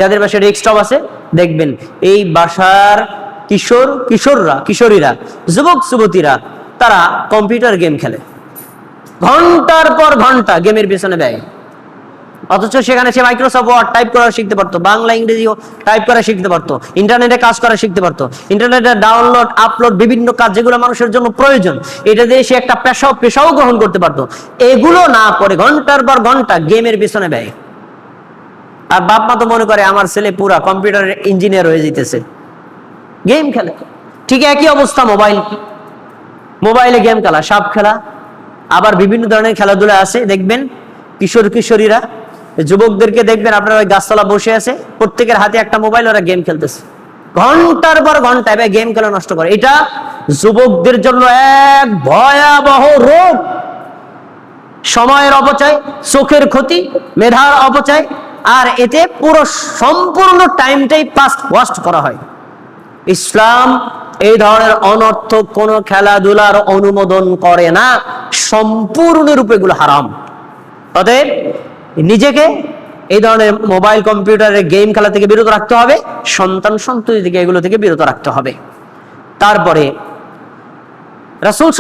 যাদের বাসায় ডেস্কটপ আছে দেখবেন এই বাসার কিশোরীরা যুবক যুবতীরা তারা কম্পিউটার গেম খেলে, ঘন্টার পর ঘন্টা গেমের পেছনে ব্যয়। অথচ সেখানে সে মাইক্রোসফট ওয়ার্ড টাইপ করা শিখতে পারতো, বাংলা ইংরেজি টাইপ করা শিখতে পারতো, ইন্টারনেটে কাজ করা শিখতে পারতো, ইন্টারনেটে ডাউনলোড আপলোড বিভিন্ন কাজ যেগুলো মানুষের জন্য প্রয়োজন, এটা দিয়ে সে একটা পেশাও গ্রহণ করতে পারতো। এগুলো না করে ঘন্টার পর ঘন্টা গেমের পেছনে ব্যয়। আর বাপ মা তো মনে করে আমার ছেলে পুরা কম্পিউটারের ইঞ্জিনিয়ার হয়ে যেতেছে, গেম খেলে। ঠিক একই অবস্থা মোবাইলে গেম খেলা, সাপ খেলা, আবার বিভিন্ন ধরনের খেলাধুলা আছে। দেখবেন কিশোরীরা, যুবকদেরকে দেখবেন আপনারা ওই গাছতলা বসে আছে, প্রত্যেকের হাতে একটা মোবাইল, ওরা গেম খেলতেছে ঘন্টার পর ঘন্টা। এবার গেম খেলা নষ্ট করে, এটা যুবকদের জন্য এক ভয়াবহ রোগ। সময়ের অপচয়, চোখের ক্ষতি, মেধার অপচয়, আর এতে পুরো সম্পূর্ণ টাইমটাই ওয়াস্ট করা হয়। ইসলাম এই ধরনের অনর্থক কোন খেলাধুলার অনুমোদন করে না, সম্পূর্ণরূপে এগুলো হারাম। অতএব নিজেকে এই ধরনের মোবাইল কম্পিউটারের গেম খেলা থেকে বিরত রাখতে হবে, সন্তান সন্ততি থেকে এগুলো থেকে বিরত রাখতে হবে। তারপরে রাসূল